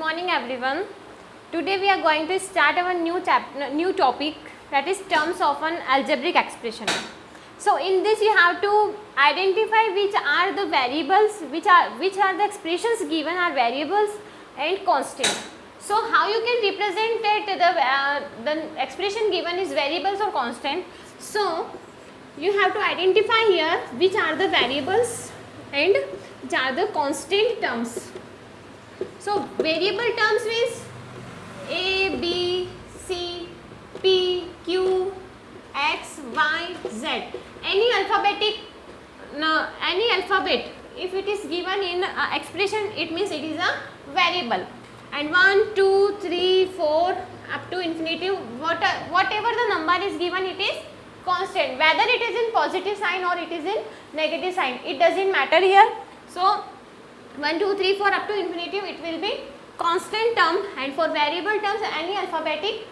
morning everyone. Today we are going to start our new topic, that is terms of an algebraic expression. So in this you have to identify which are the variables, which are the expressions given are variables and constant. So how you can represent that the expression given is variables or constant. So you have to identify here which are the variables and which are the constant terms. So variable terms means A, B, C, P, Q, X, Y, Z. Any alphabet, if it is given in expression, it means it is a variable. And 1, 2, 3, 4 up to infinity, whatever the number is given, it is constant. Whether it is in positive sign or it is in negative sign, it doesn't matter here. So 1, 2, 3, 4 up to infinity, it will be constant term, and for variable terms any alphabetic,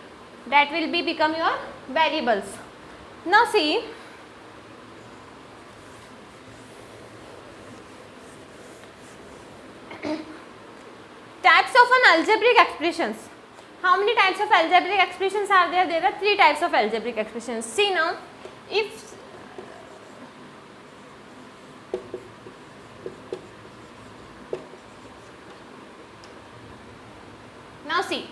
that will be become your variables. Now see, types of an algebraic expressions. How many types of algebraic expressions are there? There are 3 types of algebraic expressions. See now, if now see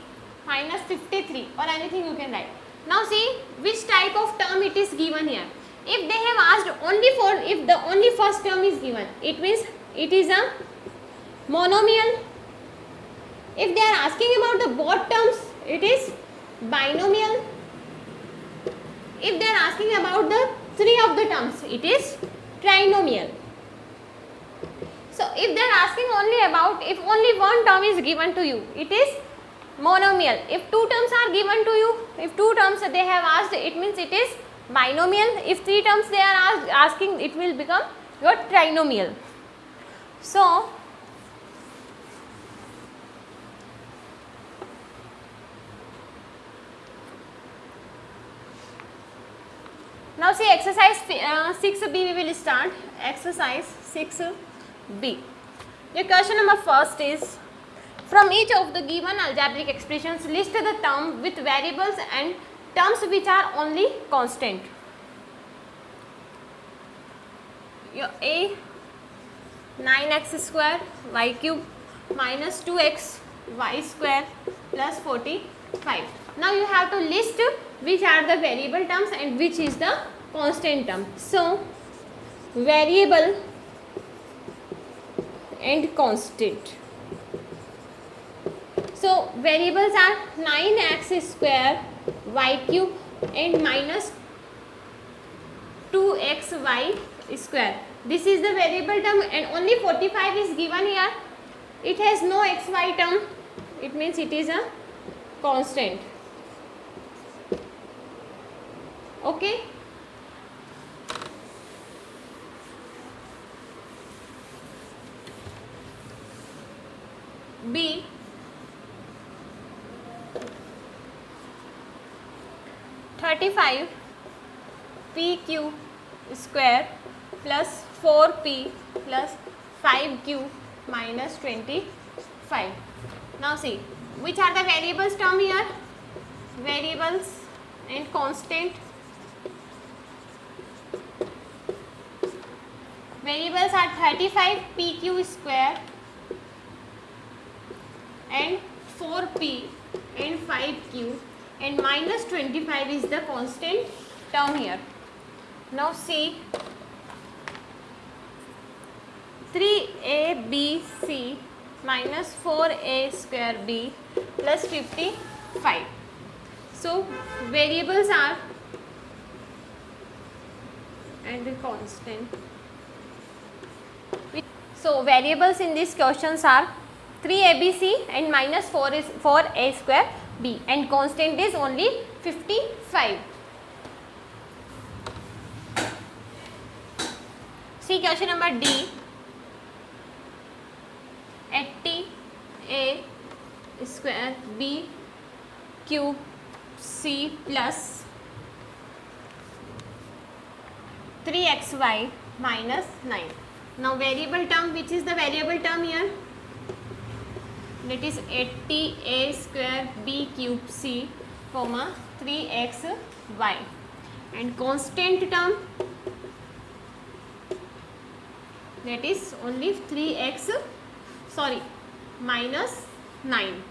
minus 53 or anything you can write. Now see which type of term it is given here. If they have asked only for, if the only first term is given, it means it is a monomial. If they are asking about the both terms, it is binomial. If they are asking about the 3 of the terms, it is trinomial. So if they are asking only about, if only one term is given to you, it is monomial. If 2 terms are given to you, if 2 terms they have asked, it means it is binomial. If 3 terms they are asking, it will become your trinomial. So now see exercise 6b we will start. Exercise 6b. The question number first is, from each of the given algebraic expressions, list the term with variables and terms which are only constant. Your A, 9x square y cube minus 2x y square plus 45. Now you have to list which are the variable terms and which is the constant term. So variable and constant. So variables are 9x square y cube and minus 2xy square. This is the variable term and only 45 is given here. It has no xy term. It means it is a constant. Okay. B, 35 pq square plus 4p plus 5q minus 25. Now see which are the variables term here? Variables and constant. Variables are 35 pq square and 4p and 5q, and minus 25 is the constant term here. Now see 3abc minus 4a square b plus 55. So variables are and the constant. So variables in these questions are 3abc and minus 4a square b, and constant is only 55. See question number D. 80a square b cube c plus 3xy minus 9. Now variable term, which is the variable term here? that is 80a square b cube c comma 3xy, and constant term that is only 3x minus 9.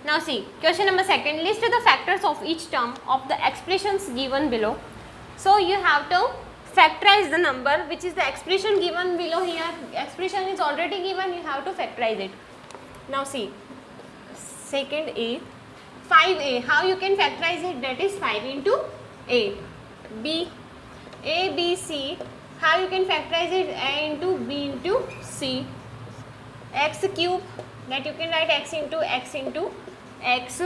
Now see, question number 2, list the factors of each term of the expressions given below. So you have to factorize the number which is the expression given below here. Expression is already given, you have to factorize it. Now see, second A, 5a, how you can factorize it? That is 5 into a. B, a, b, c, how you can factorize it? A into b into c. X cube, that you can write x into x.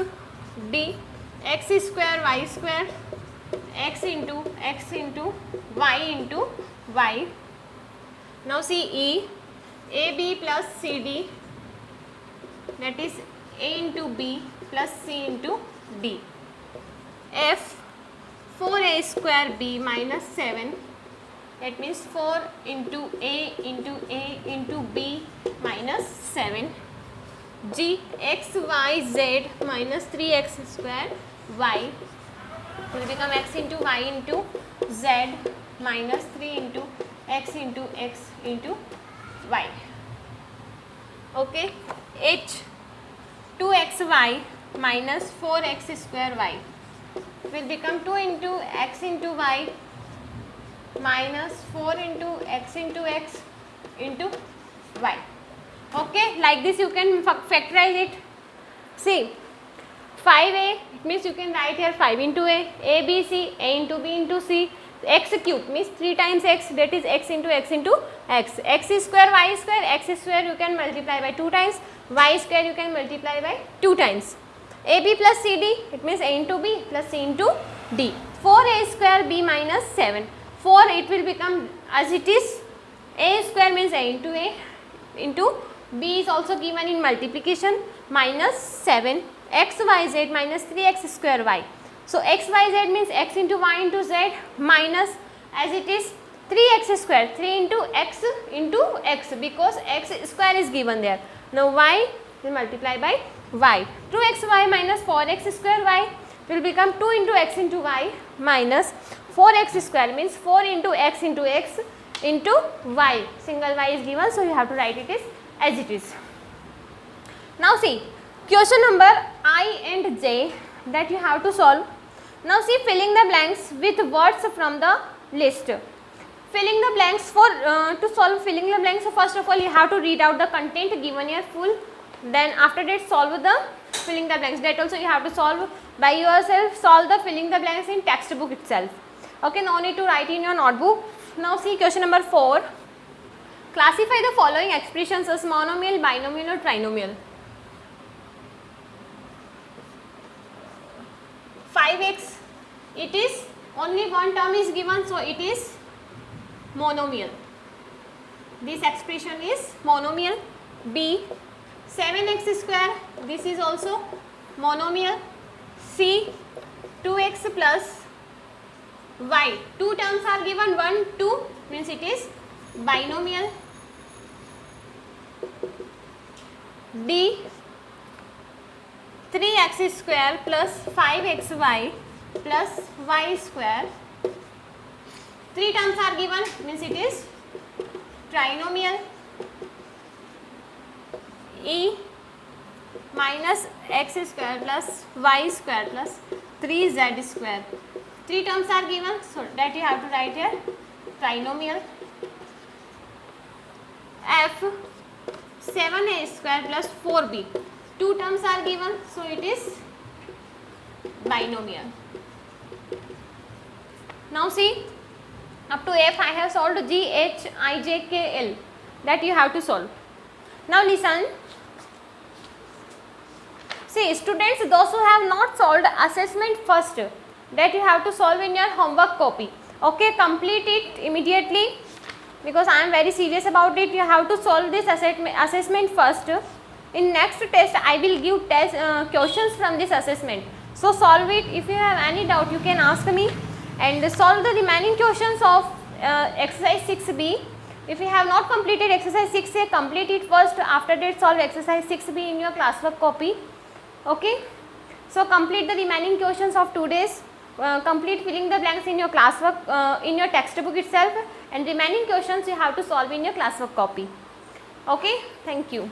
D, x square y square, x into y into y. Now see E, AB plus CD, that is A into B plus C into D. F, 4a square B minus 7, that means 4 into A into B minus 7. G, x y z minus 3x square y will become x into y into z minus 3 into x into y. Okay. H, 2xy minus 4x square y will become 2 into x into y minus 4 into x into y. Okay, like this you can factorize it. See, 5a, it means you can write here 5 into a, b, c, a into b into c. X cube means 3 times x, that is x into x, x square y square, x square you can multiply by 2 times, y square you can multiply by 2 times. AB plus CD, it means a into b plus c into d. 4a square b minus 7, 4 it will become as it is, a square means a into b is also given in multiplication minus 7, x y z minus 3x square y. So x y z means x into y into z minus as it is 3x square, 3 into x because x square is given there. Now y will multiply by y. 2xy minus 4x square y will become 2 into x into y minus 4x square means 4 into x into y. Single y is given, so you have to write it as it is. Now see, question number I and J that you have to solve. Now see, filling the blanks with words from the list. Filling the blanks to solve filling the blanks, so first of all you have to read out the content given here full, then after that solve the filling the blanks. That also you have to solve by yourself, solve the filling the blanks in textbook itself. Okay, no need to write in your notebook. Now see question number 4. Classify the following expressions as monomial, binomial or trinomial. 5x, it is only one term is given, so it is monomial. This expression is monomial. B, 7x square, this is also monomial. C, 2x plus y, 2 terms are given, 1, 2 means it is binomial. D, 3x square plus 5xy plus y square, 3 terms are given means it is trinomial. E, minus x square plus y square plus 3z square, 3 terms are given, so that you have to write here trinomial. F, 7a square plus 4b, 2 terms are given, so it is binomial. Now see, up to F I have solved. G, H, I, J, K, L, that you have to solve. Now listen. See, students, those who have not solved assessment first, that you have to solve in your homework copy. Okay, complete it immediately because I am very serious about it. You have to solve this assessment first. In next test, I will give questions from this assessment. So solve it. If you have any doubt, you can ask me. and solve the remaining questions of exercise 6b. If you have not completed exercise 6a, complete it first, after that solve exercise 6b in your classwork copy. Okay, so complete the remaining questions of today's, complete filling the blanks in your classwork, in your textbook itself, and remaining questions you have to solve in your classwork copy. Okay, thank you.